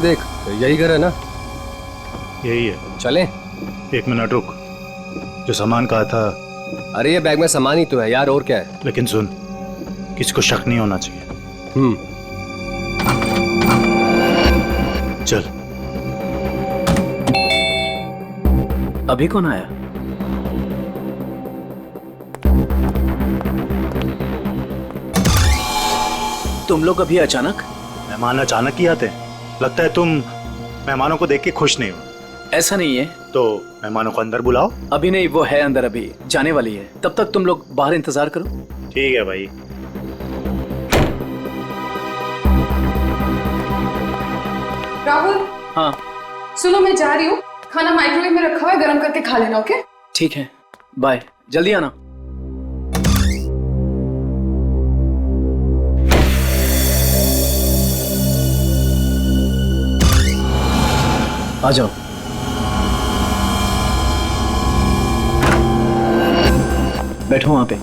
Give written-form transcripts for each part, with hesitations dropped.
देख, यही घर है ना? यही है। चलें? 1 मिनट रुक, जो सामान कहा था। अरे ये बैग में सामान ही तो है यार, और क्या है? लेकिन सुन, किसी को शक नहीं होना चाहिए। चल। अभी कौन आया? तुम लोग अभी अचानक? मेहमान अचानक ही आते हैं। लगता है तुम मेहमानों को देख के खुश नहीं हो। ऐसा नहीं है। तो मेहमानों को अंदर बुलाओ। अभी नहीं, वो है अंदर, अभी जाने वाली है। तब तक तुम लोग बाहर इंतजार करो। ठीक है भाई। राहुल। हाँ सुनो, मैं जा रही हूँ, खाना माइक्रोवेव में रखा हुआ है, गर्म करके खा लेना। ओके? ठीक है, बाय, जल्दी आना। आ जाओ। बैठो वहां पे।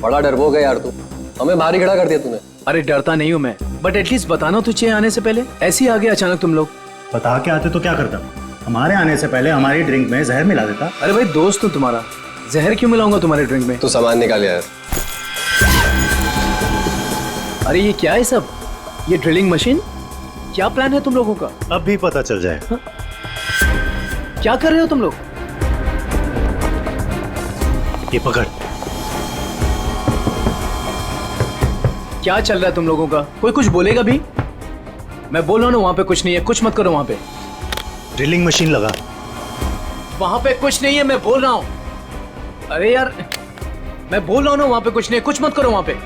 बड़ा डरपोक है यार तू, हमें बाहर ही खड़ा कर दिया तूने। अरे डरता नहीं हूं मैं, बट एटलीस्ट बताना तो चाहिए आने से पहले। ऐसे ही आ गए अचानक तुम लोग। बता के आते तो क्या करता? हमारे आने से पहले हमारी ड्रिंक में जहर मिला देता। अरे भाई दोस्त हूं तुम्हारा, जहर क्यों मिलाऊंगा तुम्हारे ड्रिंक में? तू सामान निकाल यार। अरे ये क्या है सब? ये ड्रिलिंग मशीन? क्या प्लान है तुम लोगों का? अब भी पता चल जाएगा। क्या कर रहे हो तुम लोग? ये पकड़। क्या चल रहा है तुम लोगों का? कोई कुछ बोलेगा भी? मैं बोल रहा हूं ना, वहां पे कुछ नहीं है, कुछ मत करो वहां पे। ड्रिलिंग मशीन लगा। वहां पे कुछ नहीं है, मैं बोल रहा हूं। अरे यार, मैं बोल रहा हूं ना, वहां पे कुछ नहीं है, कुछ मत करो वहां पे।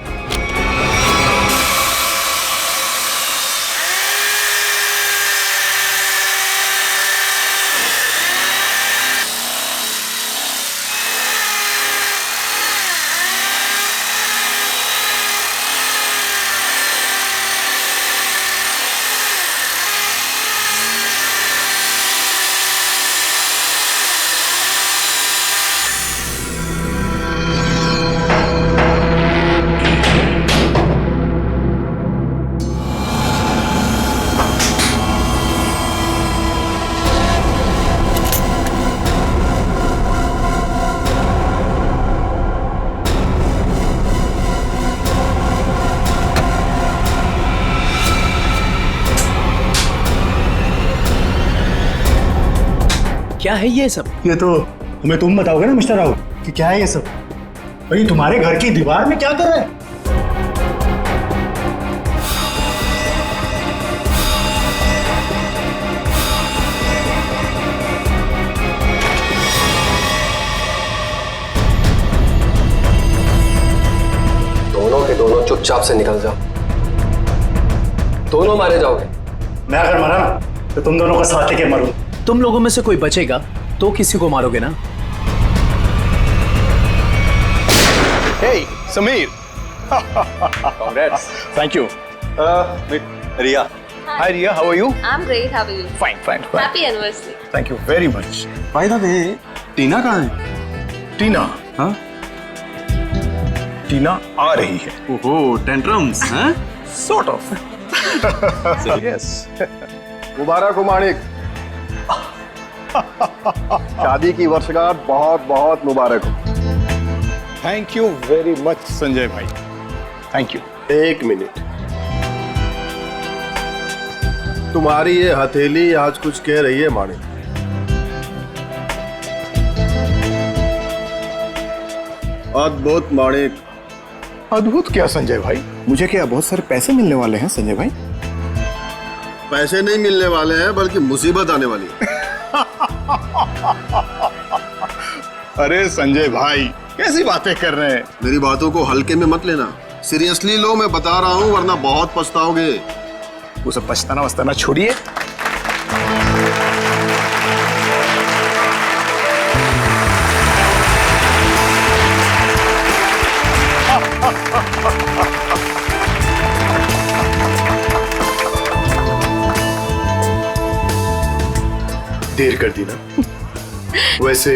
क्या है ये सब? ये तो हमें तुम बताओगे ना मिस्टर राहुल कि क्या है ये सब। भाई तुम्हारे घर की दीवार में क्या कर रहा है? दोनों के दोनों चुपचाप से निकल जाओ, दोनों मारे जाओगे। मैं अगर मरा ना तो तुम दोनों का साथ लेके मरूं। तुम लोगों में से कोई बचेगा तो किसी को मारोगे ना? Hey, Sameer. Congrats. Thank you. Ria. Hi, Ria. How are you? I'm great. How are you? Fine, fine, fine. Happy anniversary. Thank you very much. By the way, टीना कहाँ है? टीना. हाँ? टीना आ रही है. ओहो, टेंट्रम्स, हाँ? Sort of. Yes. मुबारक हो माणिक, शादी की वर्षगांठ बहुत बहुत मुबारक हो। Thank you very much, Sanjay भाई. Thank you. एक मिनट, तुम्हारी ये हथेली आज कुछ कह रही है माणिक। अद्भुत माणिक। अद्भुत क्या संजय भाई? मुझे क्या बहुत सारे पैसे मिलने वाले हैं संजय भाई? पैसे नहीं मिलने वाले हैं, बल्कि मुसीबत आने वाली है। अरे संजय भाई, कैसी बातें कर रहे हैं? मेरी बातों को हल्के में मत लेना, सीरियसली लो, मैं बता रहा हूँ, वरना बहुत पछताओगे। वो सब पछताना वछताना छोड़िए। देर कर दी ना। वैसे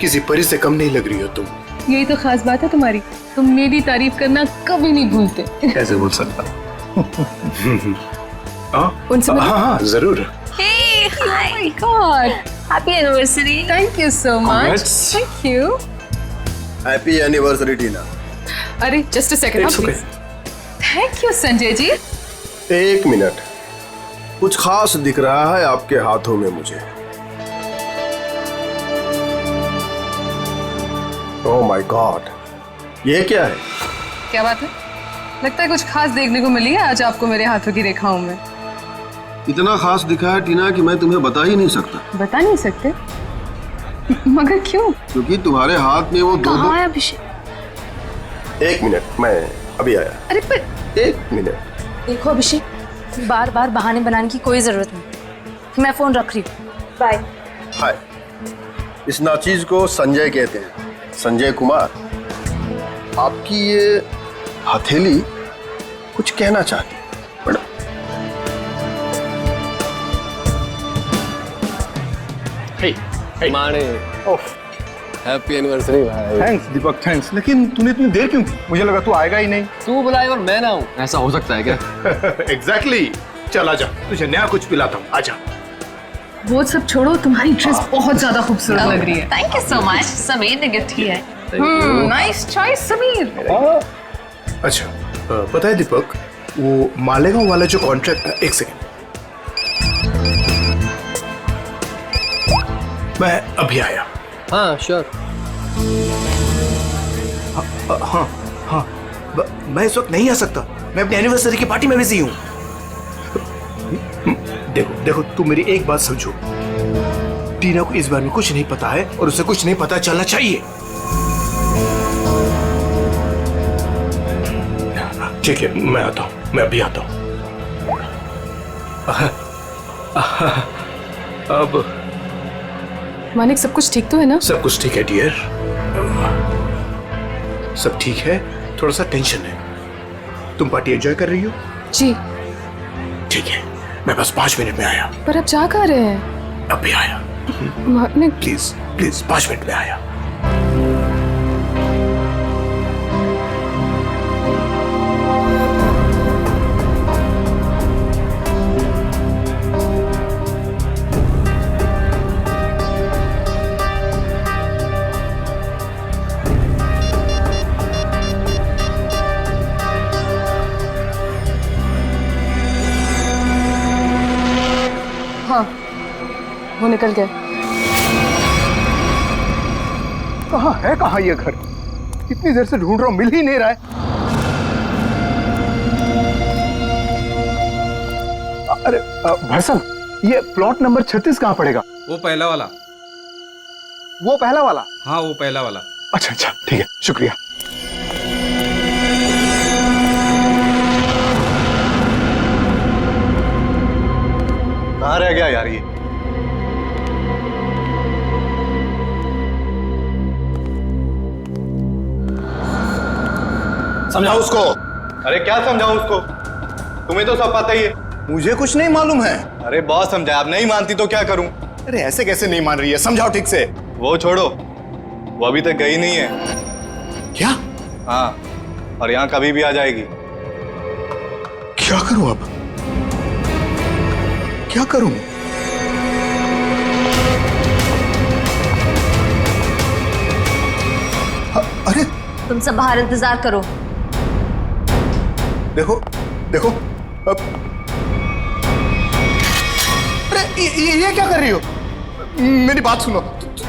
किसी परी से कम नहीं लग रही हो तुम। यही तो खास बात है तुम्हारी, तुम मेरी तारीफ करना कभी नहीं भूलते। कैसे बोल सकता? उनसे हाँ हाँ जरूर। Hey, hi. Oh my God, Happy anniversary. thank you so much. Congrats. Thank you. Happy anniversary Tina. अरे just a second, It's okay. Thank you Sanjay ji. एक मिनट, कुछ खास दिख रहा है आपके हाथों में मुझे। ओह माय गॉड, ये क्या है? क्या बात है? लगता है कुछ खास देखने को मिली है आज आपको मेरे हाथों की रेखाओं में। इतना खास दिखा है टीना कि मैं तुम्हें बता ही नहीं सकता। बता नहीं सकते? मगर क्यों? क्योंकि तुम्हारे हाथ में वो दो कहाँ है अभिषेक? एक मिनट, मैं अभी आया। अरे पर एक मिनट। देखो अभिषेक, बार बार बहाने बनाने की कोई जरूरत नहीं। मैं फोन रख रही हूँ। बाय। हाय, इस नाचीज को संजय कहते हैं, संजय कुमार। आपकी ये हथेली कुछ कहना चाहती है मैडम। माने हैप्पी एनिवर्सरी भाई। थैंक्स दीपक, थैंक्स। लेकिन तूने इतनी देर क्यों की? मुझे लगा तू आएगा ही नहीं। तू बुलाए और मैं ना हूँ, ऐसा हो सकता है क्या? एग्जैक्टली। चल आजा, तुझे नया कुछ पिलाता हूँ, आजा। वो सब छोड़ो, तुम्हारी ड्रेस बहुत ज्यादा खूबसूरत लग रही है। Thank you so much. Sameer ने गिफ्ट किया है। Nice choice Sameer. अच्छा, पता है दीपक, वो मालेगांव वाला जो कॉन्ट्रैक्ट, एक सेकंड, मैं अभी आया। हाँ श्योर। हाँ हाँ, मैं इस वक्त नहीं आ सकता, मैं अपनी एनिवर्सरी की पार्टी में बिजी हूँ। देखो देखो, तू मेरी एक बात समझो, टीना को इस बारे में कुछ नहीं पता है और उसे कुछ नहीं पता चलना चाहिए। ठीक है, मैं आता हूँ, मैं अभी आता हूँ। अब मानिक, सब कुछ ठीक तो है ना? सब कुछ ठीक है डियर, सब ठीक है। थोड़ा सा टेंशन है। तुम पार्टी एंजॉय कर रही हो? जी। ठीक है, मैं बस 5 मिनट में आया। पर अब जा कहाँ रहे हैं? अभी आया, मानिक प्लीज प्लीज, 5 मिनट में आया। हाँ, वो निकल गए। कहाँ ये घर? कितनी देर से ढूंढ रहा हूँ, मिल ही नहीं रहा है। अरे भाई साहब, ये प्लॉट नंबर 36 कहाँ पड़ेगा? वो पहला वाला। वो पहला वाला? हाँ वो पहला वाला। अच्छा अच्छा, ठीक है, शुक्रिया। कहाँ रह गया यार ये? समझाओ उसको। अरे क्या समझाऊं उसको? तुम्हें तो सब पता ही है। मुझे कुछ नहीं मालूम है। अरे बहुत समझाया, अब नहीं मानती तो क्या करूं? अरे ऐसे कैसे नहीं मान रही है? समझाओ ठीक से। वो छोड़ो, वो अभी तक गई नहीं है। क्या? हाँ, और यहाँ कभी भी आ जाएगी। क्या करूं अब? क्या करूं? अरे तुम सब बाहर इंतजार करो। देखो देखो, अब अरे ये क्या कर रही हो? मेरी बात सुनो,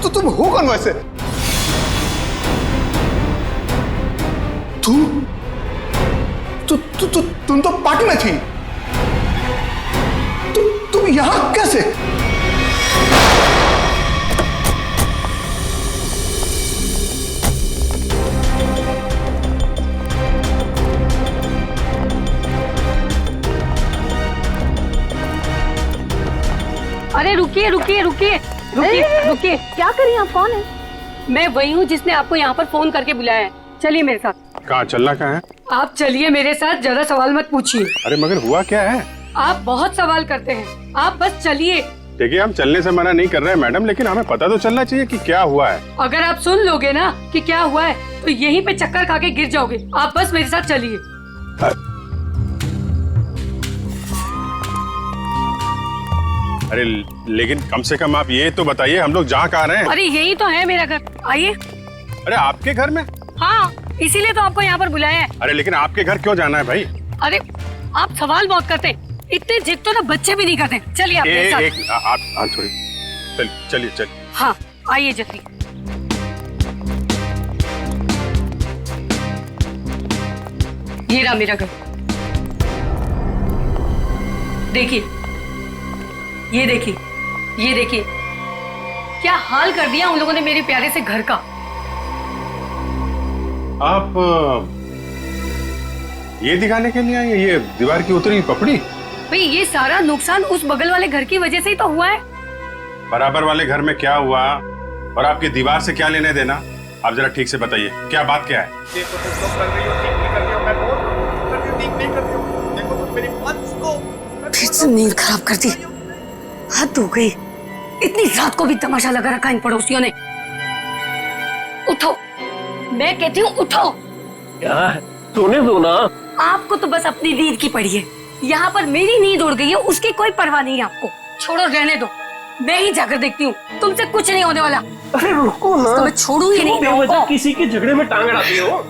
तुम हो कौन वैसे? तुम तो पार्टी में थी। तुम यहां कैसे? अरे रुकिए रुकिए रुकिए रुकिए रुकिए, क्या करिए आप? कौन है? मैं वही हूँ जिसने आपको यहाँ पर फोन करके बुलाया है। चलिए मेरे साथ। कहाँ चलना कहाँ है? आप चलिए मेरे साथ, ज्यादा सवाल मत पूछिए। अरे मगर हुआ क्या है? आप बहुत सवाल करते हैं, आप बस चलिए। देखिए हम चलने से मना नहीं कर रहे हैं मैडम, लेकिन हमें पता तो चलना चाहिए कि क्या हुआ है। अगर आप सुन लोगे ना कि क्या हुआ है तो यहीं पे चक्कर खा के गिर जाओगे। आप बस मेरे साथ चलिए। अरे लेकिन कम से कम आप ये तो बताइए हम लोग जा कहाँ रहे हैं? अरे यही तो है मेरा घर, आइए। अरे आपके घर में? हाँ, इसीलिए तो आपको यहाँ पर बुलाया है। अरे लेकिन आपके घर क्यों जाना है भाई? अरे आप सवाल बहुत करते हैं, इतने जिद तो ना बच्चे भी नहीं करते। चलिए आप मेरे साथ। आप थोड़ी चलिए। हाँ आइए जल्दी। ये रहा मेरा घर, देखिए, ये देखिए, ये देखिए, क्या हाल कर दिया उन लोगों ने मेरे प्यारे से घर का। आप ये दिखाने के लिए आए, ये दीवार की उतरी पपड़ी? भाई ये सारा नुकसान उस बगल वाले घर की वजह से ही तो हुआ है। बराबर वाले घर में क्या हुआ और आपकी दीवार से क्या लेने देना? आप जरा ठीक से बताइए, क्या बात क्या है? देखो तुम लोग कर रही हो, ठीक नहीं कर रही हो, मैं बोल रहा हूं, कर रही हो, ठीक नहीं कर रही हो। देखो तुम मेरी बात सुनो। फिर से नींद खराब कर दी, हद हो गई। इतनी रात को भी तमाशा लगा रखा इन पड़ोसियों ने। उठो, मैं कहती हूँ उठो। क्या सोने दो ना। आपको तो बस अपनी नींद की पड़ी है, यहाँ पर मेरी नींद उड़ गई है, उसकी कोई परवाह नहीं है आपको। छोड़ो, रहने दो, मैं ही जाकर देखती हूँ, तुमसे कुछ नहीं होने वाला। अरे रुको ना, तो मैं छोड़ू ही नहीं। बेवजह किसी के झगड़े में टांग अड़ाती हो।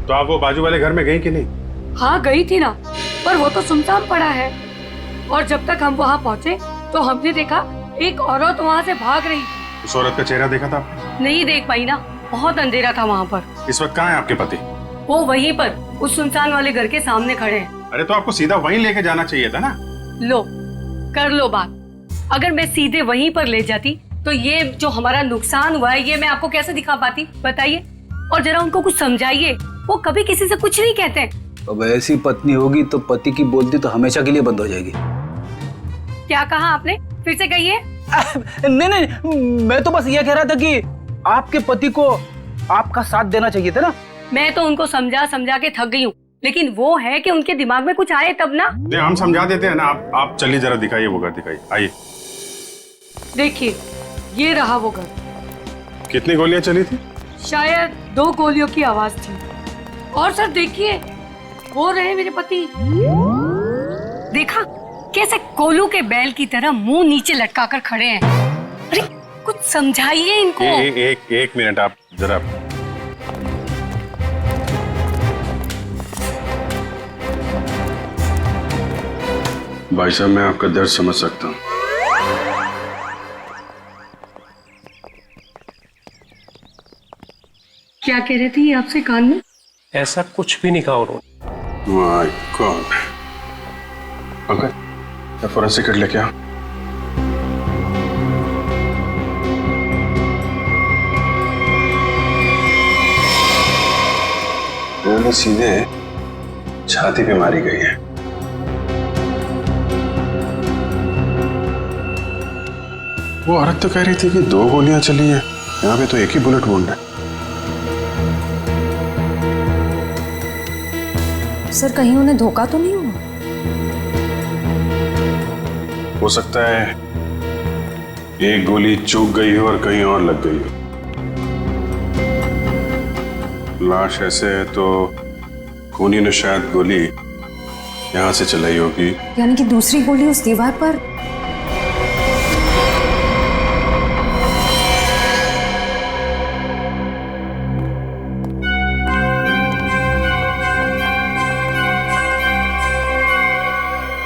तो आप वो बाजू वाले घर में गई कि नहीं? हाँ गई थी ना, पर वो तो सुनसान पड़ा है। और जब तक हम वहाँ पहुँचे तो हमने देखा एक औरत वहाँ से भाग रही। उस औरत का चेहरा देखा था आपने? नहीं देख पाई ना, बहुत अंधेरा था वहाँ पर। इस वक्त कहाँ है आपके पति? वो वहीं पर उस सुनसान वाले घर के सामने खड़े हैं। अरे तो आपको सीधा वहीं लेके जाना चाहिए था ना। लो, कर लो बात। अगर मैं सीधे वहीं पर ले जाती तो ये जो हमारा नुकसान हुआ है ये मैं आपको कैसे दिखा पाती, बताइए। और जरा उनको कुछ समझाइए, वो कभी किसी से कुछ नहीं कहते। अब ऐसी पत्नी होगी तो पति की बोलती तो हमेशा के लिए बंद हो जाएगी। क्या कहा आपने, फिर से कहिए। नहीं, मैं तो बस ये कह रहा था कि आपके पति को आपका साथ देना चाहिए था ना। मैं तो उनको समझा समझा के थक गई हूँ, लेकिन वो है कि उनके दिमाग में कुछ आए तब ना। नहीं, हम समझा देते हैं ना। आप चलिए, जरा दिखाइए वो घर, दिखाइए, आइए। देखिए, ये रहा वो घर। कितनी गोलियां चली थी? शायद 2 गोलियों की आवाज थी। और सर देखिए, वो रहे मेरे पति। देखा कैसे कोलू के बैल की तरह मुंह नीचे लटका कर खड़े हैं। अरे कुछ समझाइए इनको। एक मिनट, आप जरा। भाई साहब, मैं आपका दर्द समझ सकता हूँ। क्या कह रहे थे ये आपसे कान में? ऐसा कुछ भी नहीं कहा उन्होंने। My God. Uncle, forensic kit लेके आओ। गोली सीधे छाती पे मारी गई है। वो औरत तो कह रही थी कि 2 गोलियां चली हैं, यहाँ पे तो एक ही बुलेट वुंड है। सर कहीं उन्हें धोखा तो नहीं हुआ? हो सकता है एक गोली चूक गई हो और कहीं और लग गई हो। लाश ऐसे है तो खूनी ने शायद गोली यहां से चलाई होगी। यानी कि दूसरी गोली उस दीवार पर।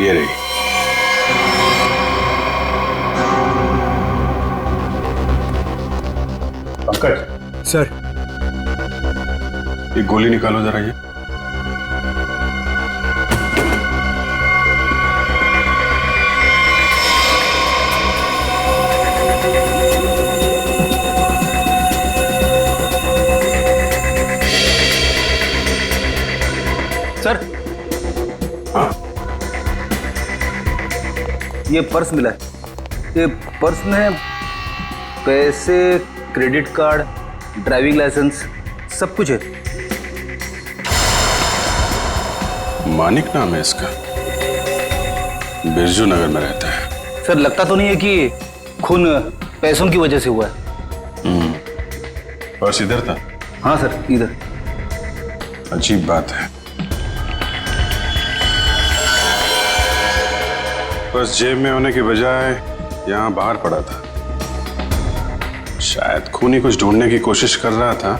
ये रही। पंकज सर, एक गोली निकालो जरा। ये सर, हाँ, ये पर्स मिला है। ये पर्स में पैसे, क्रेडिट कार्ड, ड्राइविंग लाइसेंस सब कुछ है। मानिक नाम है इसका, बिरजू नगर में रहता है। सर लगता तो नहीं है कि खून पैसों की वजह से हुआ है। बस इधर था। हाँ सर, इधर। अजीब बात है, बस जेब में होने की बजाय यहाँ बाहर पड़ा था। शायद खूनी कुछ ढूंढने की कोशिश कर रहा था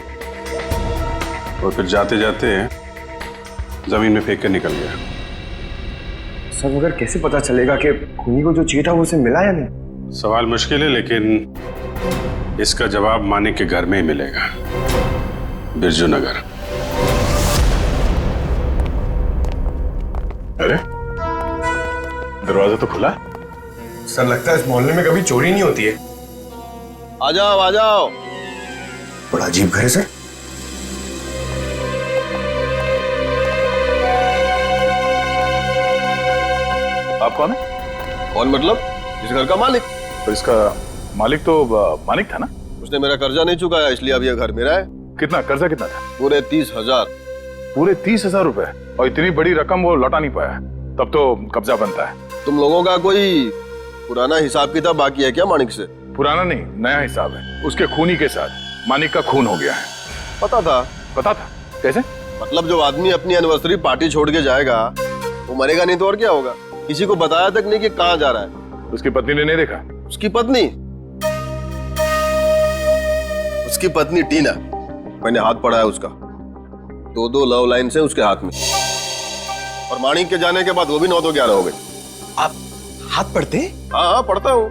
और फिर जाते जाते जमीन में फेंक कर निकल गया। सर मगर कैसे पता चलेगा कि खूनी को जो चाहिए था वो उसे मिला या नहीं? सवाल मुश्किल है, लेकिन इसका जवाब मानिक के घर में ही मिलेगा, बिरजू नगर। अरे दरवाजा तो खुला। सर लगता है इस मोहल्ले में कभी चोरी नहीं होती है। आ जाओ आ जाओ। बड़ा अजीब घर है सर। आप कौन है? कौन मतलब? इस घर का मालिक। तो इसका मालिक तो मानिक था ना? उसने मेरा कर्जा नहीं चुकाया, इसलिए अब यह घर मेरा है। कितना कर्जा कितना था? पूरे 30,000। पूरे 30,000 रुपए? और इतनी बड़ी रकम वो लौटा नहीं पाया, तब तो कब्जा बनता है। तुम लोगों का कोई पुराना हिसाब किताब बाकी है क्या मानिक से? पुराना नहीं, नया हिसाब है। उसके खूनी के साथ मानिक का खून हो गया है। पता था? पता था? कैसे? मतलब जो आदमी अपनी एनिवर्सरी पार्टी छोड़ के जाएगा वो मरेगा नहीं तो और क्या होगा? किसी को बताया तक नहीं कि कहाँ जा रहा है। उसकी पत्नी ने नहीं देखा? उसकी पत्नी? उसकी पत्नी टीना, मैंने हाथ पढ़ा है उसका। 2 लव लाइन से उसके हाथ में, और मानिक के जाने के बाद वो भी 9 तो 11 हो गई। आप हाथ पढ़ते? हाँ पढ़ता हूँ।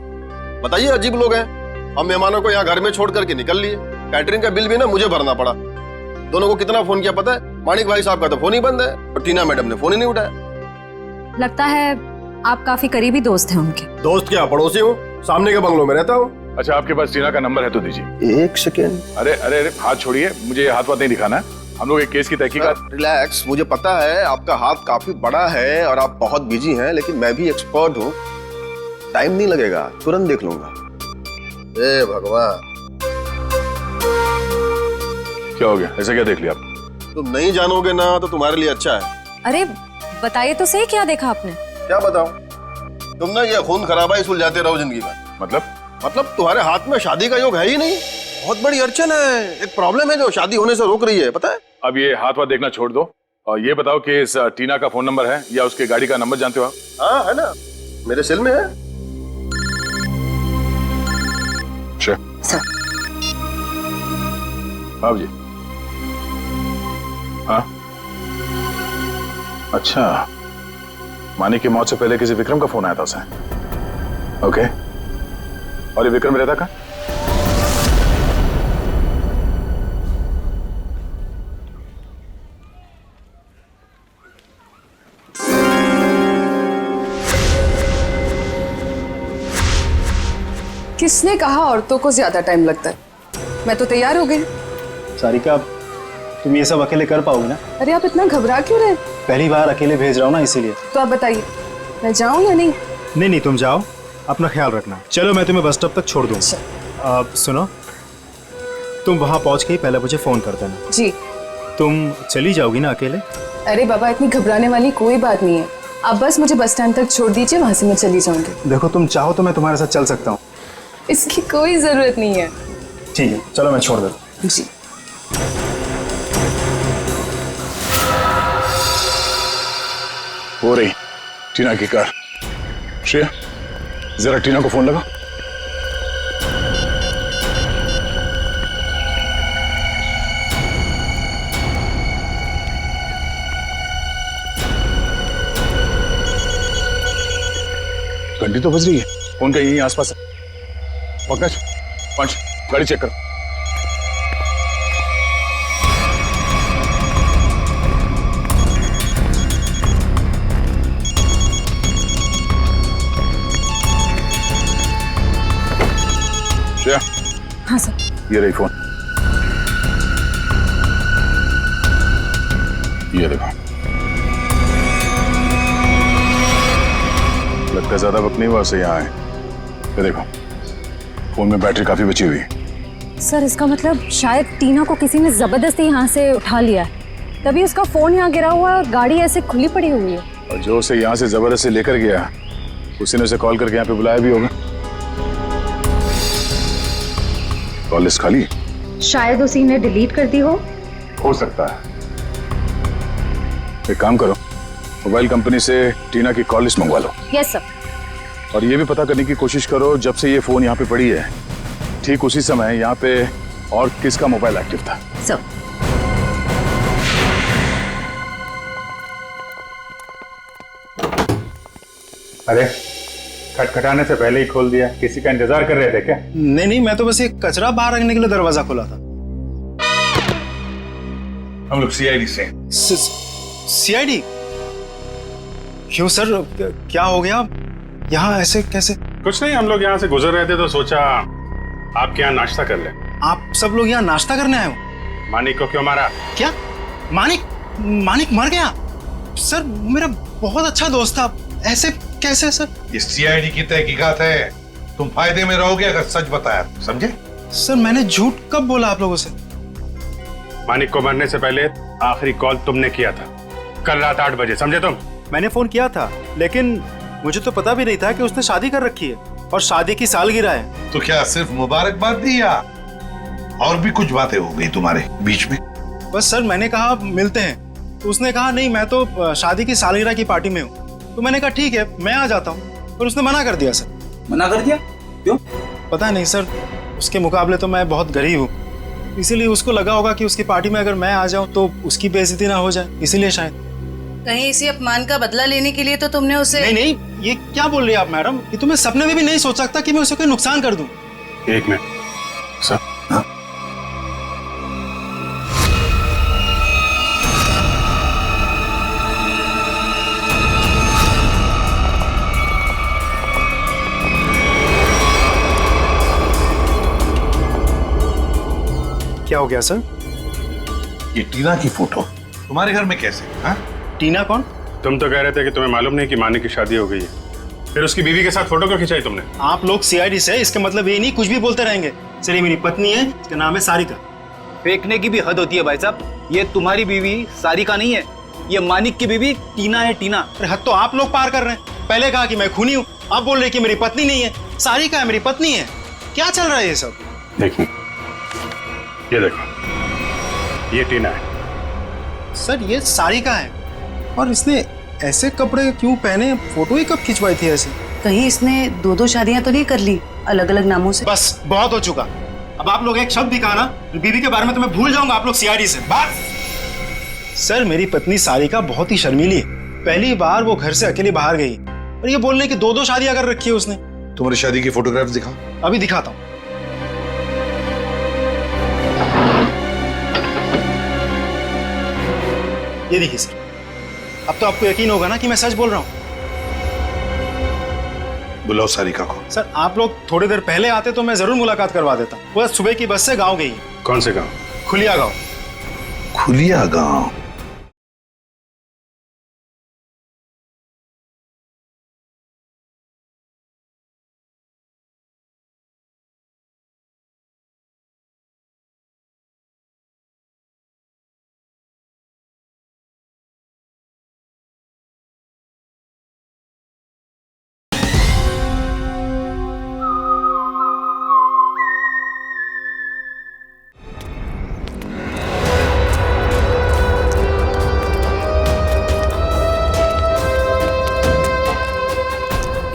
बताइए, अजीब लोग हैं। हम मेहमानों को यहाँ घर में छोड़ करके निकल लिए। कैटरिंग का बिल भी ना मुझे भरना पड़ा। दोनों को कितना फोन किया पता है? मानिक भाई साहब का तो फोन ही बंद है और टीना मैडम ने फोन ही नहीं उठाया। लगता है आप काफी करीबी दोस्त हैं उनके। दोस्त क्या, पड़ोसी हूँ, सामने के बंगलों में रहता हूँ। अच्छा, आपके पास टीना का नंबर है तो दीजिए। 1 सेकेंड। अरे अरे अरे, हाथ छोड़िए, मुझे ये हाथ नहीं दिखाना है। हम लोग एक केस की तहकीकात। रिलैक्स, मुझे पता है आपका हाथ काफी बड़ा है और आप बहुत बिजी हैं, लेकिन मैं भी एक्सपर्ट हूँ। टाइम नहीं लगेगा, तुरंत देख लूंगा। ए भगवान, क्या हो गया? ऐसा क्या देख लिया आप? तुम नहीं जानोगे ना तो तुम्हारे लिए अच्छा है। अरे बताइए तो सही, क्या देखा आपने? क्या बताऊं? तुम ना ये खून खराबा ही सुलझाते रहो जिंदगी में। मतलब तुम्हारे हाथ में शादी का योग है ही नहीं। बहुत बड़ी अड़चन है, एक प्रॉब्लम है जो शादी होने से रोक रही है, पता है? अब ये हाथ देखना छोड़ दो और ये बताओ कि इस टीना का फोन नंबर है या उसके गाड़ी का नंबर जानते हो आप? हाँ है ना, मेरे सेल में है। सर। जी। हाँ अच्छा, मानिक की मौत से पहले किसी विक्रम का फोन आया था उसे। ओके, और ये विक्रम रहता कहाँ? किसने कहा औरतों को ज्यादा टाइम लगता है? मैं तो तैयार हो गई। सारिका, तुम ये सब अकेले कर पाओगे ना? अरे आप इतना घबरा क्यों रहे? पहली बार अकेले भेज रहा हूँ ना, इसीलिए। तो आप बताइए, मैं जाऊं या नहीं? नहीं तुम जाओ, अपना ख्याल रखना। चलो मैं तुम्हें बस स्टॉप तक छोड़ दूँ। सुनो, तुम वहाँ पहुँच के ही पहले मुझे फोन कर देना। जी। तुम चली जाओगी ना अकेले? अरे बाबा, इतनी घबराने वाली कोई बात नहीं है। आप बस मुझे बस स्टैंड तक छोड़ दीजिए, वहां से मैं चली जाऊंगी। देखो, तुम चाहो तो मैं तुम्हारे साथ चल सकता हूँ। इसकी कोई जरूरत नहीं है। ठीक है, चलो मैं छोड़ देता हूँ। जी। हो रही टीना की कार। श्रेया, जरा टीना को फोन लगा। घंटी तो बज रही है, फोन कहीं यहीं आसपास है। पंकज, पंच, गाड़ी चेक करो। श्रेया। हाँ सर। ये रही फोन, ये देखो। लगता है ज्यादा वक्त नहीं हुआ उसे यहाँ आए। ये देखो, फोन में बैटरी काफी बची हुई है। सर इसका मतलब शायद टीना को किसी ने जबरदस्ती यहाँ से उठा लिया है, तभी उसका फोन यहाँ गिरा हुआ है और गाड़ी ऐसे खुली पड़ी हुई है। और जो उसे यहाँ से जबरदस्ती लेकर गया उसी ने उसे कॉल करके यहाँ पे बुलाया भी होगा। कॉल लिस्ट खाली? शायद उसी ने डिलीट कर दी हो सकता है। एक काम करो, मोबाइल कंपनी से टीना की कॉल लिस्ट मंगवा लो। Yes sir. और ये भी पता करने की कोशिश करो जब से ये फोन यहाँ पे पड़ी है ठीक उसी समय यहाँ पे और किसका मोबाइल एक्टिव था। सर अरे खटखटाने से पहले ही खोल दिया, किसी का इंतजार कर रहे थे क्या? नहीं, मैं तो बस ये कचरा बाहर रखने के लिए दरवाजा खोला था। हम लोग सीआईडी से। सीआईडी? क्यों सर, क्या हो गया? यहाँ ऐसे कैसे? कुछ नहीं, हम लोग यहाँ से गुजर रहे थे तो सोचा आपके यहाँ नाश्ता कर ले। आप सब लोग यहाँ नाश्ता करने आए हो? मानिक को क्यों मारा? क्या? मानिक मर गया? सर मेरा बहुत अच्छा दोस्त था, ऐसे कैसे सर? ये सीआईडी की तहकीकात है, तुम फायदे में रहोगे अगर सच बताया, समझे? सर मैंने झूठ कब बोला आप लोगों से? मानिक को मरने से पहले आखिरी कॉल तुमने किया था कल रात 8 बजे, समझे तुम? मैंने फोन किया था, लेकिन मुझे तो पता भी नहीं था कि उसने शादी कर रखी है और शादी की सालगिरह है। तो क्या सिर्फ मुबारकबाद दी या और भी कुछ बातें हो गई तुम्हारे बीच में? बस सर मैंने कहा मिलते हैं, तो उसने कहा नहीं मैं तो शादी की सालगिरह की पार्टी में हूँ। तो मैंने कहा ठीक है मैं आ जाता हूँ, पर उसने मना कर दिया सर। मना कर दिया? क्यों? पता नहीं सर, उसके मुकाबले तो मैं बहुत गरीब हूँ, इसीलिए उसको लगा होगा कि उसकी पार्टी में अगर मैं आ जाऊँ तो उसकी बेइज्जती ना हो जाए, इसीलिए शायद। कहीं इसी अपमान का बदला लेने के लिए तो तुमने उसे? नहीं, ये क्या बोल रही है आप मैडम? ये तो मैं सपने में भी नहीं सोच सकता कि मैं उसे कोई नुकसान कर दूं। एक मिनट सर। हाँ? क्या हो गया सर? ये टीना की फोटो तुम्हारे घर में कैसे? हाँ? टीना कौन? तुम तो कह रहे थे कि तुम्हें मालूम नहीं कि मानिक की शादी हो गई है, फिर उसकी बीवी के साथ फोटो क्यों खिंचाई तुमने? आप लोग सीआईडी से, इसका मतलब ये नहीं कुछ भी बोलते रहेंगे। सर ये मेरी पत्नी है, इसका नाम है सारिका। फेंकने की भी हद होती है भाई साहब, ये तुम्हारी बीवी सारिका नहीं है, ये मानिक की बीवी टीना है। टीना? अरे हद तो आप लोग पार कर रहे हैं। पहले कहा कि मैं खूनी हूँ, आप बोल रहे कि मेरी पत्नी नहीं है। सारिका है मेरी पत्नी है, क्या चल रहा है ये सब? देखिए ये देखो, ये टीना है। सर ये सारिका है, और इसने ऐसे कपड़े क्यों पहने? फोटो ही कब खिंचवाई थी ऐसे? कहीं इसने 2-2 शादियां तो नहीं कर ली अलग अलग नामों से? बस बहुत हो चुका। अब आप लोग एक शब्द भी कहा ना बीवी के बारे में तो मैं भूल जाऊंगा आप लोग सीआईडी से। बस सर मेरी पत्नी सारिका बहुत ही शर्मीली है। पहली बार वो घर से अकेली बाहर गई और ये बोलने की 2-2 शादियां कर रखी है उसने। तुम्हारी शादी की फोटोग्राफ दिखाओ। अभी दिखाता हूँ। ये देखिए सर, अब तो आपको यकीन होगा ना कि मैं सच बोल रहा हूँ। बुलाओ सारिका को। सर आप लोग थोड़ी देर पहले आते तो मैं जरूर मुलाकात करवा देता। वो सुबह की बस से गांव गई। कौन से गांव? खुलिया गांव। खुलिया गांव?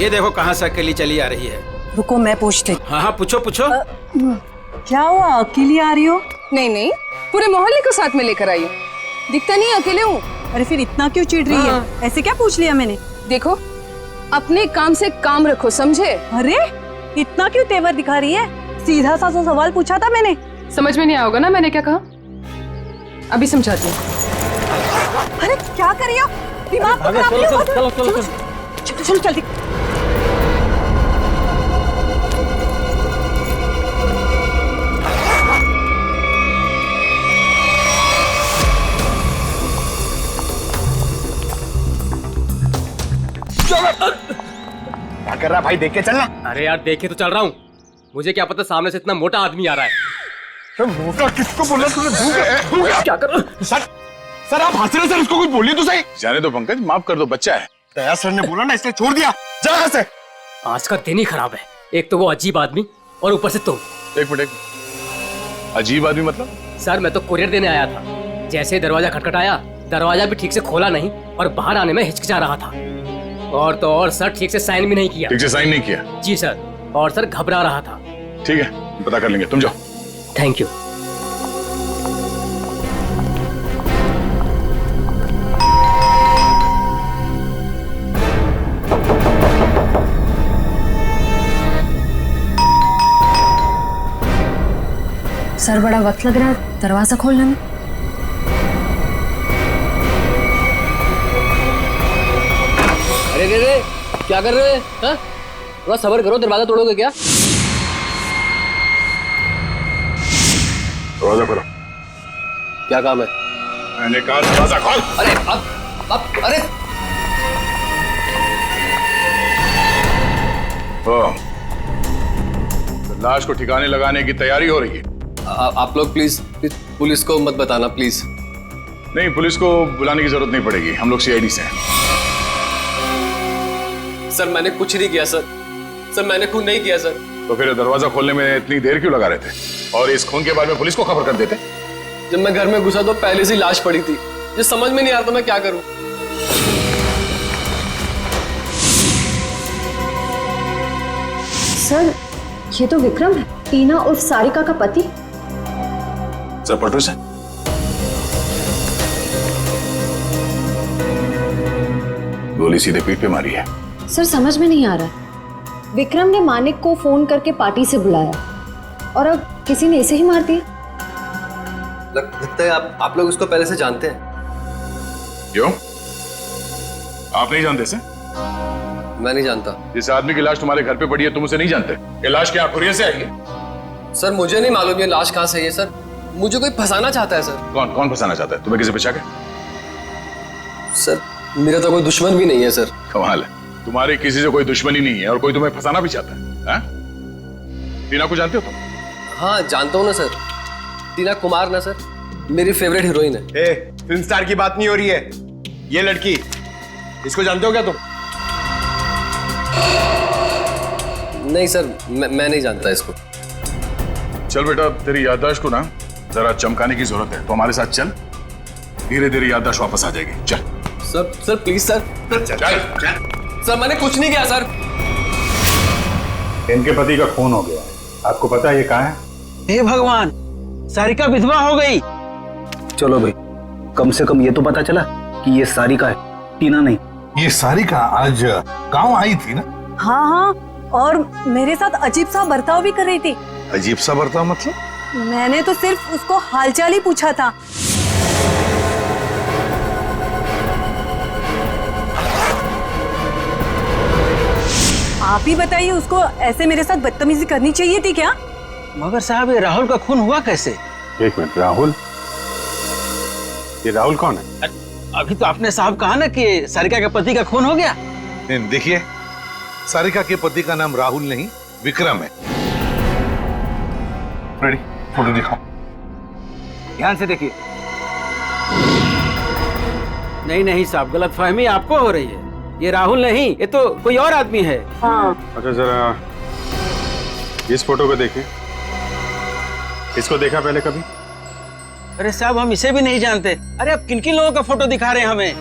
ये देखो कहाँ से अकेली चली आ रही है। रुको मैं पूछती। हाँ पूछो पूछो। क्या हुआ, अकेली आ रही हो? नहीं, पूरे मोहल्ले को साथ में लेकर आई हूँ। दिखता नहीं अकेले हूँ। अरे फिर इतना क्यों चिढ़ रही है? ऐसे क्या पूछ लिया मैंने? देखो अपने काम से काम रखो, समझे? अरे इतना क्यों तेवर दिखा रही है? सीधा सा सवाल पूछा था मैंने। समझ में नहीं आओगे ना मैंने क्या कहा? अभी समझाती हूँ। अरे क्या कर रही हो? दिमाग को खराब नहीं हो? चलो जल्दी। क्या कर रहा भाई, देख के चलना। अरे यार देखे तो चल रहा हूँ, मुझे क्या पता सामने से इतना मोटा आदमी आ रहा है। मोटा किसको बोला तूने? क्या करो सर आप हंस रहे सर, उसको कुछ बोलिए तो सही। जाने दो पंकज, माफ कर दो, बच्चा है। दया सर ने बोला ना, इसने छोड़ दिया। जा यहाँ से। आज का दिन ही खराब है, एक तो वो अजीब आदमी और ऊपर से तुम। एक मिनट, अजीब आदमी मतलब? सर मैं तो कुरियर देने आया था, जैसे दरवाजा खटखटाया, दरवाजा भी ठीक से खोला नहीं और बाहर आने में हिचकिचा रहा था। और तो और सर ठीक से साइन भी नहीं किया। ठीक से साइन नहीं किया? जी सर, और सर घबरा रहा था। ठीक है, पता कर लेंगे, तुम जाओ। Thank you. सर बड़ा वक्त लग रहा है दरवाजा खोलने में। अरे रे रे, क्या कर रहे हैं? हाँ? थोड़ा सब्र करो, दरवाजा तोड़ोगे क्या? दरवाजा खोलो। क्या काम है? मैंने कहा दरवाजा खोल। अरे अब अरे तो लाश को ठिकाने लगाने की तैयारी हो रही है। आप लोग प्लीज पुलिस को मत बताना प्लीज। नहीं, पुलिस को बुलाने की जरूरत नहीं पड़ेगी, हम लोग सीआईडी से हैं। सर मैंने कुछ नहीं किया सर, मैंने खून नहीं किया सर। तो फिर दरवाजा खोलने में इतनी देर क्यों लगा रहे थे? और इस खून के बारे में पुलिस को खबर कर देते? जब मैं घर में घुसा तो पहले से लाश पड़ी थी, ये समझ में नहीं आ रहा था मैं क्या करूं। सर ये तो विक्रम है, टीना उर्फ सारिका का पति। सर पटो से गोली सीधे पीठ पे मारी है। सर समझ में नहीं आ रहा, विक्रम ने मानिक को फोन करके पार्टी से बुलाया और अब किसी ने इसे ही मार दिया। लगता है आप लोग उसको पहले से जानते हैं। क्यों? आप नहीं जानते से? मैं नहीं जानता। जिस आदमी की लाश तुम्हारे घर पे पड़ी है तुम उसे नहीं जानते? ये लाश क्या कुरियर से आई है? सर मुझे नहीं मालूम ये लाश कहाँ से आई है सर, मुझे कोई फंसाना चाहता है सर। कौन फंसाना चाहता है? तुम्हें किसी बचा के? सर मेरा तो कोई दुश्मन भी नहीं है सर। कमाल है, तुम्हारी किसी से कोई दुश्मनी नहीं है और कोई तुम्हें फंसाना भी चाहता है। टीना को जानते हो तुम? हाँ जानता हूँ ना सर, टीना कुमार ना सर, मेरी फेवरेट हीरोइन है। फिल्म स्टार की बात नहीं हो रही है, ये लड़की, इसको जानते हो क्या तुम? नहीं सर, मैं नहीं जानता इसको। चल बेटा, तेरी याददाश्त को ना जरा चमकाने की जरूरत है, तो हमारे साथ चल, धीरे धीरे याददाश्त वापस आ जाएगी। चल सर प्लीज सर। सर मैंने कुछ नहीं किया सर। इनके पति का खून हो गया, आपको पता है ये कहाँ है? हे भगवान, सारिका विधवा हो गई। चलो भाई, कम से कम ये तो पता चला कि ये सारिका है, टीना नहीं। ये सारिका आज गांव आई थी ना? हाँ हाँ, और मेरे साथ अजीब सा बर्ताव भी कर रही थी। अजीब सा बर्ताव मतलब? मैंने तो सिर्फ उसको हालचाल ही पूछा था। आप ही बताइए, उसको ऐसे मेरे साथ बदतमीजी करनी चाहिए थी क्या? मगर साहब, ये राहुल का खून हुआ कैसे? एक मिनट, राहुल? ये राहुल कौन है? अभी तो आपने साहब कहा ना कि सारिका के पति का खून हो गया। देखिए, सारिका के पति का नाम राहुल नहीं विक्रम है। रेडी, फोटो दिखाओ। ध्यान से देखिए। नहीं साहब, गलतफहमी आपको हो रही है, ये राहुल नहीं, ये तो कोई और आदमी है। हाँ। अच्छा जरा इस फोटो को देखें, इसको देखा पहले कभी? अरे साहब, हम इसे भी नहीं जानते। अरे अब किन किन लोगों का फोटो दिखा रहे हैं हमें?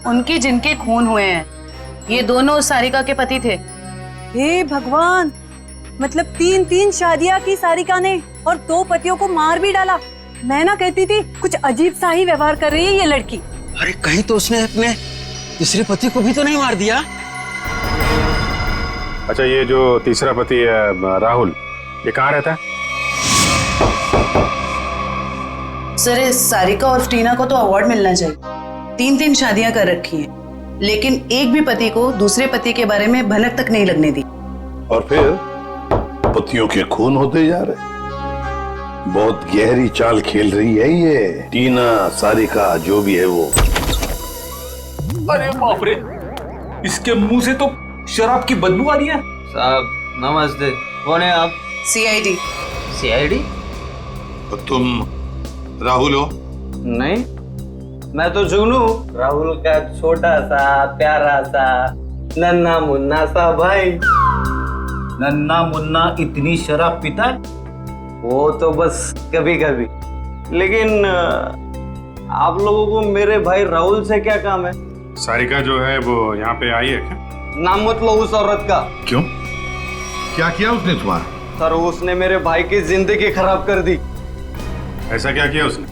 उनके जिनके खून हुए हैं, ये दोनों सारिका के पति थे। हे भगवान, मतलब 3 शादियां की सारिका ने और 2 पतियों को मार भी डाला। मैं ना कहती थी कुछ अजीब सा ही व्यवहार कर रही है ये लड़की। अरे कहीं तो उसने अपने दूसरे पति को भी तो नहीं मार दिया? अच्छा, ये जो तीसरा पति है राहुल, ये कहाँ रहता है? सर, इस सारिका और टीना को तो अवार्ड मिलना चाहिए। 3 शादियां कर रखी हैं, लेकिन एक भी पति को दूसरे पति के बारे में भनक तक नहीं लगने दी। और फिर पतियों के खून होते जा रहे। बहुत गहरी चाल खेल रही है ये टीना, सारिका, जो भी है वो। अरे बाप रे, इसके मुंह से तो शराब की बदबू आ रही है। साहब नमस्ते, कौन है आप? सीआईडी। सीआईडी? और तुम राहुल हो? नहीं, मैं तो जुगनू, राहुल का छोटा सा प्यारा सा नन्ना मुन्ना सा भाई। नन्ना मुन्ना इतनी शराब पीता है? वो तो बस कभी कभी। लेकिन आप लोगों को मेरे भाई राहुल से क्या काम है? सारिका जो है वो यहाँ पे आई है क्या? नाम मत लो उस औरत का। क्यों? क्या किया उसने तुम्हारा? सर, उसने मेरे भाई की जिंदगी खराब कर दी। ऐसा क्या किया उसने?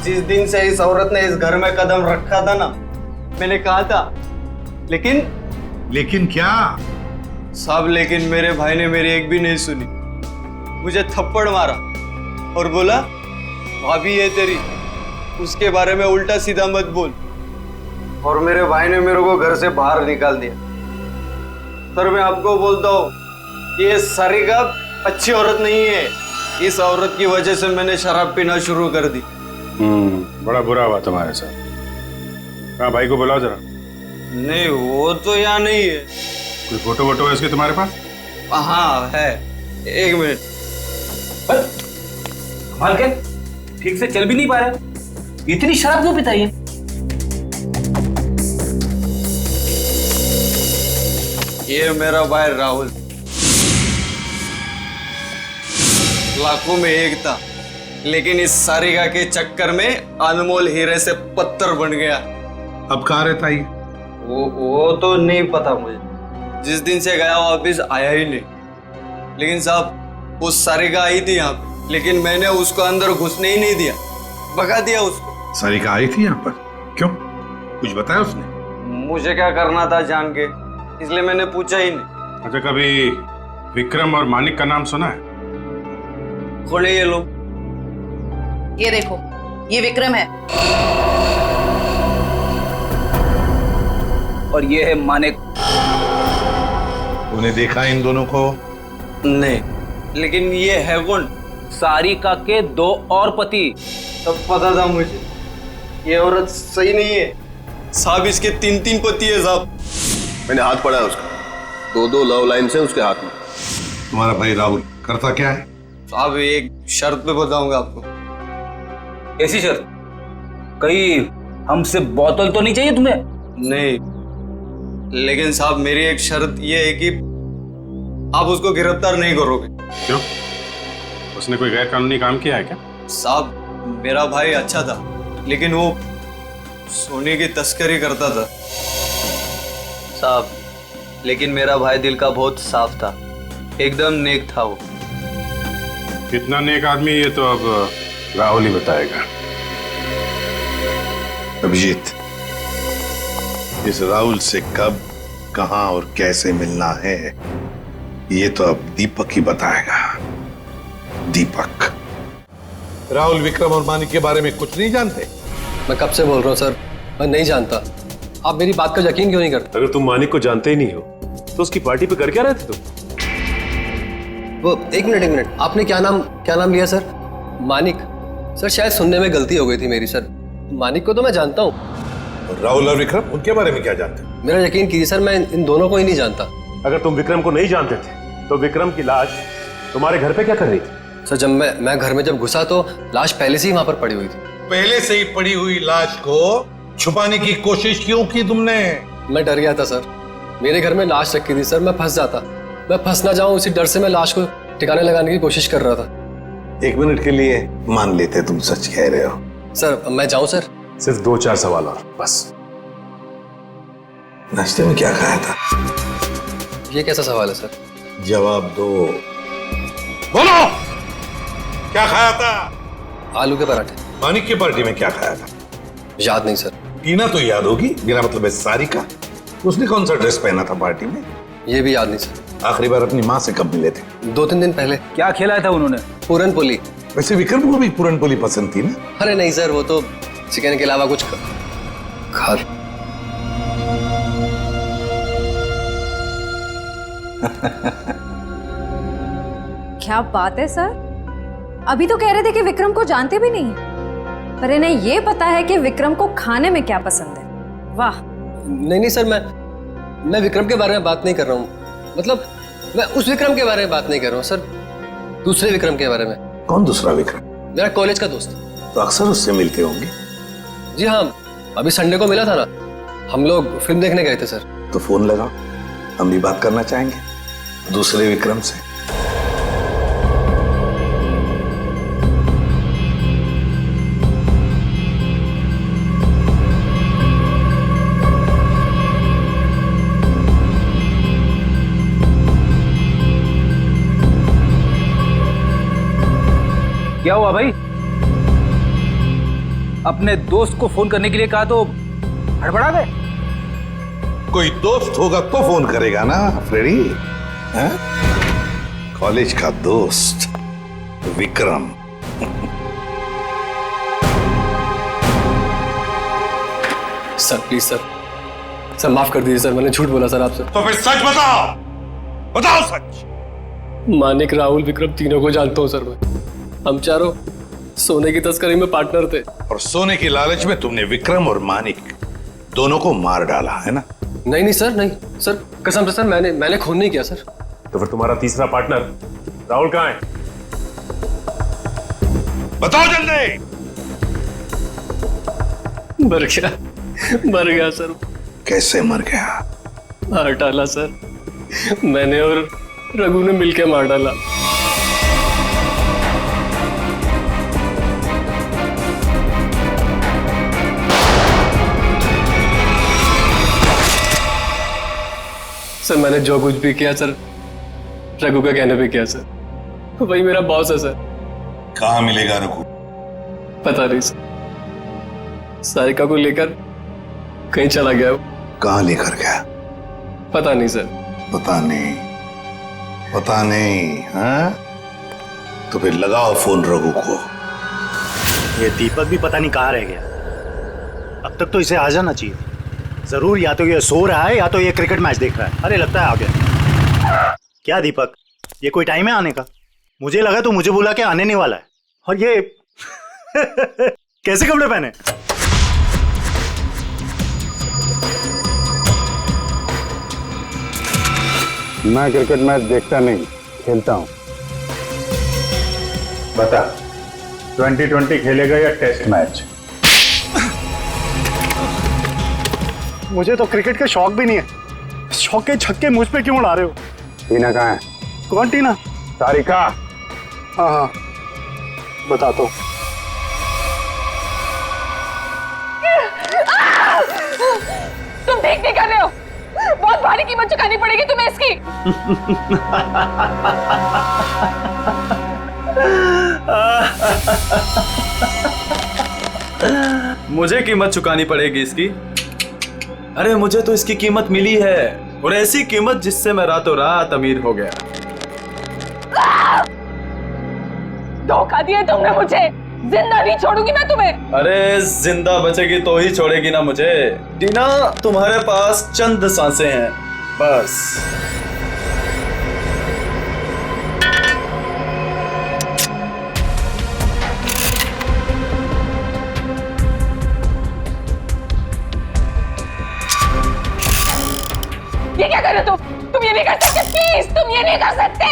जिस दिन से इस औरत ने इस घर में कदम रखा था ना, मैंने कहा था, लेकिन क्या? सब लेकिन मेरे भाई ने मेरी एक भी नहीं सुनी। मुझे थप्पड़ मारा और बोला, भाभी है तेरी, उसके बारे में उल्टा सीधा मत बोल। और मेरे भाई ने मेरे को घर से बाहर निकाल दिया। सर, मैं आपको बोलता हूँ, ये सारिका अच्छी औरत नहीं है। इस औरत की वजह से मैंने शराब पीना शुरू कर दी। बड़ा बुरा हुआ तुम्हारे साथ। हाँ, भाई को बुलाओ जरा। नहीं, वो तो यहाँ नहीं है। कोई फोटो वोटो है इसके तुम्हारे पास? हाँ है, एक मिनट। कमाल के, ठीक से चल भी नहीं पा रहे, इतनी शराब क्यों पीता है? ये मेरा भाई राहुल, लाखों में एक था, लेकिन इस सारिका के चक्कर में अनमोल हीरे से पत्थर बन गया। अब कहाँ रहता है? वो तो नहीं पता मुझे। जिस दिन से गया वापिस आया ही नहीं। लेकिन साहब, उस सारिका आई थी यहाँ पे, लेकिन मैंने उसको अंदर घुसने ही नहीं दिया, भगा दिया उसको। सारिका आई थी यहाँ पर? क्यों? कुछ बताया उसने? मुझे क्या करना था जान के, इसलिए मैंने पूछा ही नहीं। अच्छा, कभी विक्रम और मानिक का नाम सुना है? खोले ये लोग। ये देखो, ये विक्रम है और ये है मानिक। तूने देखा इन दोनों को? नहीं, लेकिन ये है कौन? सारिका के दो और पति। तब पता था मुझे, ये औरत सही नहीं है। साहब, इसके 3 पति है साहब। मैंने हाथ पड़ा है उसका, 2 लव लाइन से उसके हाथ में। तुम्हारा भाई राहुल करता क्या है? साहब, एक शर्त पे बताऊंगा आपको। ऐसी शर्त? कहीं हमसे बोतल तो नहीं चाहिए तुम्हें? नहीं, लेकिन साहब मेरी एक शर्त ये है कि आप उसको गिरफ्तार नहीं करोगे। क्यों? उसने कोई गैर कानूनी काम किया है क्या? साहब, मेरा भाई अच्छा था, लेकिन वो सोने की तस्करी करता था। साहब, लेकिन मेरा भाई दिल का बहुत साफ था, एकदम नेक था वो। कितना नेक आदमी, ये तो अब राहुल ही बताएगा। अभिजीत, इस राहुल से कब, कहां और कैसे मिलना है, ये तो अब दीपक ही बताएगा। दीपक। राहुल विक्रम और मानिक के बारे में कुछ नहीं जानते? मैं कब से बोल रहा हूँ सर, मैं नहीं जानता। आप मेरी बात का यकीन क्यों नहीं करते? अगर तुम मानिक को जानते ही नहीं हो तो उसकी पार्टी पे कर क्या रहे थे तुम? वो एक मिनट, आपने क्या नाम लिया सर? मानिक? सर, शायद सुनने में गलती हो गई थी मेरी सर। मानिक को तो मैं जानता हूँ। राहुल और विक्रम, उनके बारे में क्या जानते? मेरा यकीन कीजिए सर, मैं इन दोनों को ही नहीं जानता। अगर तुम विक्रम को नहीं जानते थे तो विक्रम की लाश तुम्हारे घर पे क्या कर रही थी? सर, जब मैं घर में जब घुसा तो लाश पहले से ही वहां पर पड़ी हुई थी। पहले से ही पड़ी हुई लाश को छुपाने की कोशिश क्यों की तुमने? मैं डर गया था सर, मेरे घर में लाश रखी थी सर, मैं फंस जाता, मैं फंस ना जाऊं इसी डर से मैं लाश को ठिकाने लगाने की कोशिश कर रहा था। 1 मिनट के लिए मान लेते तुम सच कह रहे हो। सर, मैं जाऊं सर? सिर्फ 2-4 सवाल और बस। नाश्ते में क्या खाया था? ये कैसा सवाल है सर? जवाब दो। बोलो, क्या खाया था? आलू के पराठे। मानिक की पार्टी में क्या खाया था? याद नहीं सर। टीना तो याद होगी, मेरा मतलब है सारिका। उसने कौन सा ड्रेस पहना था पार्टी में? ये भी याद नहीं सर। आखिरी बार अपनी माँ से कब मिले थे? 2-3 दिन पहले। क्या खिलाया था उन्होंने? पूरन पोली। वैसे विक्रम को भी पूरन पोली पसंद थी ना? अरे नहीं सर, वो तो चिकन के अलावा कुछ खा। क्या बात है सर, अभी तो कह रहे थे कि विक्रम को जानते भी नहीं, पर इन्हें ये पता है कि विक्रम को खाने में क्या पसंद है। वाह। नहीं सर, मैं विक्रम के बारे में बात नहीं कर रहा हूँ। मतलब मैं उस विक्रम के बारे में बात नहीं कर रहा हूँ सर, दूसरे विक्रम के बारे में। कौन दूसरा विक्रम? मेरा कॉलेज का दोस्त। तो अक्सर उससे मिलते होंगे। जी हाँ, अभी संडे को मिला था ना, हम लोग फिल्म देखने गए थे सर। तो फोन लगाओ, हम भी बात करना चाहेंगे दूसरे विक्रम से। क्या हुआ भाई? अपने दोस्त को फोन करने के लिए कहा तो हड़बड़ा गए। कोई दोस्त होगा तो फोन करेगा ना फ्रेडी। हैं? कॉलेज का दोस्त विक्रम। सर प्लीज सर माफ कर दीजिए सर, मैंने झूठ बोला सर आपसे। तो फिर सच बताओ, बताओ सच। मानिक, राहुल, विक्रम तीनों को जानता हूँ सर मैं। हम चारों सोने की तस्करी में पार्टनर थे। और सोने की लालच में तुमने विक्रम और मानिक दोनों को मार डाला है ना? नहीं सर, कसम से सर, मैंने खून नहीं किया सर। तो फिर तुम्हारा तीसरा पार्टनर राहुल कहाँ है? बताओ जल्दी। मर गया सर। कैसे मर गया? मार डाला सर, मैंने और रघु ने मिलकर मार डाला। सर मैंने जो कुछ भी किया सर, रघु का कहने पे किया सर। वही मेरा बॉस है सर। कहाँ मिलेगा रघु? पता नहीं सर, सारिका को लेकर कहीं चला गया वो। कहाँ लेकर गया? पता नहीं सर। पता नहीं हाँ? तो फिर लगाओ फोन रघु को। ये दीपक भी पता नहीं कहाँ रह गया। अब तक तो इसे आ जाना चाहिए। जरूर या तो ये सो रहा है या तो ये क्रिकेट मैच देख रहा है। अरे लगता है आ गया। क्या दीपक, ये कोई टाइम है आने का? मुझे लगा तो मुझे बुला के आने नहीं वाला है। और ये कैसे कपड़े पहने? मैं क्रिकेट मैच देखता नहीं, खेलता हूं। बता, 2020 खेलेगा या टेस्ट मैच? मुझे तो क्रिकेट का शौक भी नहीं है। शौक के छक्के मुझ पे क्यों उड़ा रहे हो? टीना कहाँ है? कौन टीना? सारिका। हाँ बता तो। तुम ठीक नहीं कर रहे हो, बहुत भारी कीमत चुकानी पड़ेगी तुम्हें इसकी। मुझे कीमत चुकानी पड़ेगी इसकी? अरे मुझे तो इसकी कीमत मिली है, और ऐसी कीमत जिससे मैं रातों रात अमीर हो गया। धोखा दिया तुमने मुझे, जिंदा नहीं छोड़ूंगी मैं तुम्हें। अरे जिंदा बचेगी तो ही छोड़ेगी ना मुझे। टीना, तुम्हारे पास चंद सांसें हैं बस। ये क्या कर रहे हो तुम ये नहीं कर सकते, प्लीज तुम ये नहीं कर सकते।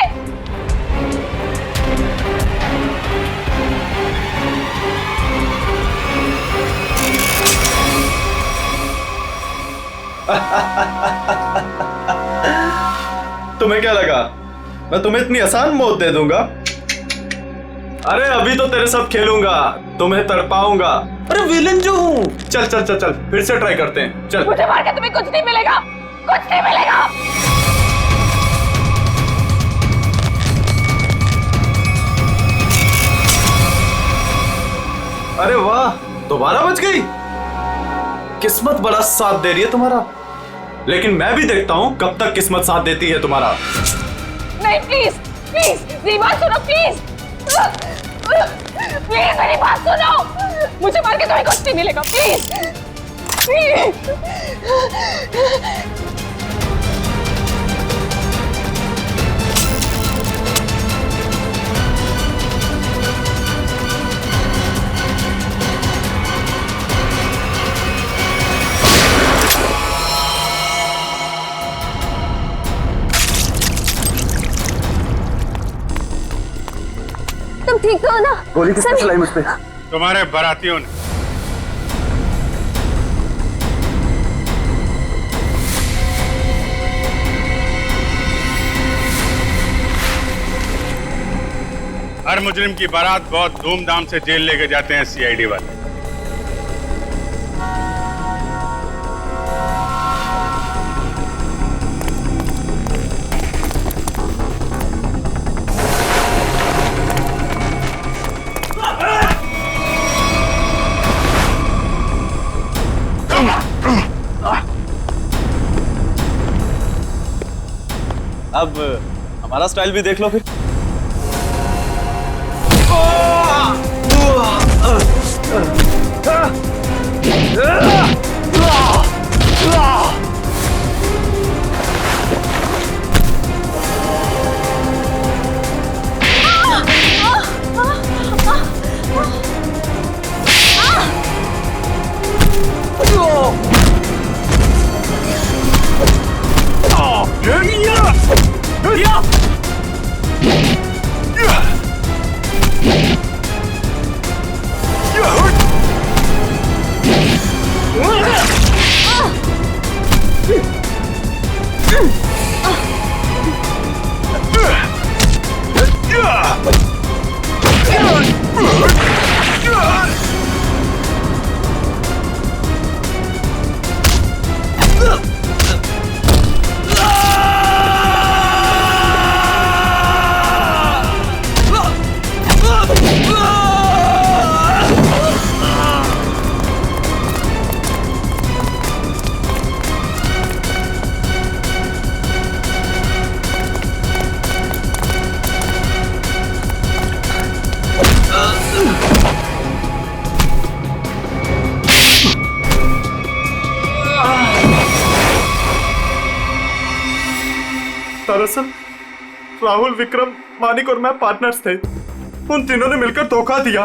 तुम्हें क्या लगा मैं तुम्हें इतनी आसान मौत दे दूंगा? अरे अभी तो तेरे साथ खेलूंगा, तुम्हें तड़पाऊंगा। अरे विलन जो हूं। चल चल चल चल, फिर से ट्राई करते हैं। चल। मुझे मार के तुम्हें कुछ नहीं मिलेगा, कुछ नहीं मिलेगा। अरे वाह, दोबारा बच गई। किस्मत बड़ा साथ दे रही है तुम्हारा, लेकिन मैं भी देखता हूं कब तक किस्मत साथ देती है तुम्हारा। नहीं प्लीज प्लीज मेरी बात सुनो, प्लीज प्लीज मेरी बात सुनो। मुझे मार के तुम्हें कुछ नहीं मिलेगा, प्लीज प्लीज। तुम ठीक तो हो ना? गोली किसने चलाई मुझ पे? तुम्हारे बारातियों ने। हर मुजरिम की बारात बहुत धूमधाम से जेल लेके जाते हैं सीआईडी वाले। अब हमारा स्टाइल भी देख लो फिर। दरअसल राहुल, विक्रम, मानिक और मैं पार्टनर्स थे। उन तीनों ने मिलकर धोखा दिया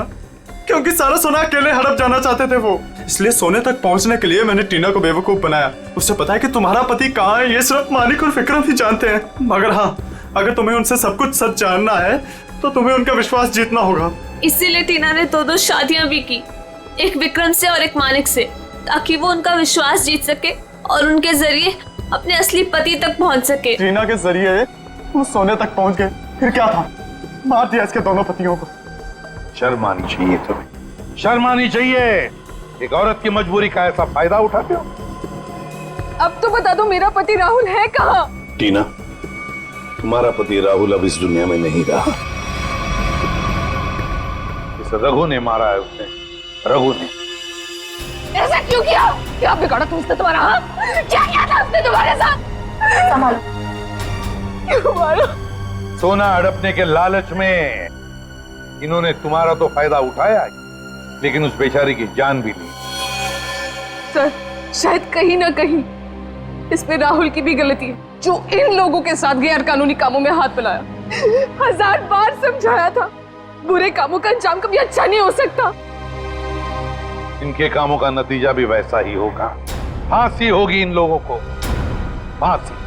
क्योंकि सारा सोना अकेले हड़प जाना चाहते थे वो। इसलिए सोने तक पहुंचने के लिए मैंने टीना को बेवकूफ बनाया। उससे पता है कि तुम्हारा पति कहाँ है, ये सिर्फ मानिक और विक्रम ही जानते हैं। मगर हाँ, अगर तुम्हें उनसे सब कुछ सच जानना है तो तुम्हें उनका विश्वास जीतना होगा। इसीलिए टीना ने दो शादियां भी की, एक विक्रम से और एक मानिक से, ताकि वो उनका विश्वास जीत सके और उनके जरिए अपने असली पति तक पहुंच सके। टीना के जरिए वो सोने तक पहुंच गए, फिर क्या था? मार दिया इसके दोनों पतियों को। शर्म आनी चाहिए तुम्हें, शर्म आनी चाहिए। एक औरत की मजबूरी का ऐसा फायदा उठाते हो। अब तो बता दो, मेरा पति राहुल है कहाँ? टीना, तुम्हारा पति राहुल अब इस दुनिया में नहीं रहा। इस रघु ने मारा है उसे, रघु ने। ऐसा क्यों किया? क्या बिगाड़ा तुमसे तुम्हारा? हाँ? क्या किया था उसने तुम्हारे साथ? संभालो। क्यों मारा? सोना हड़पने के लालच में इन्होंने तुम्हारा तो फायदा उठाया, लेकिन उस बेचारी की जान भी ली। सर, शायद कहीं ना कहीं इसमें राहुल की भी गलती है, जो इन लोगों के साथ गैर कानूनी कामों में हाथ मिलाया। 1000 बार समझाया था, बुरे कामों का अंजाम कभी अच्छा नहीं हो सकता। इनके कामों का नतीजा भी वैसा ही होगा। फांसी होगी इन लोगों को, फांसी।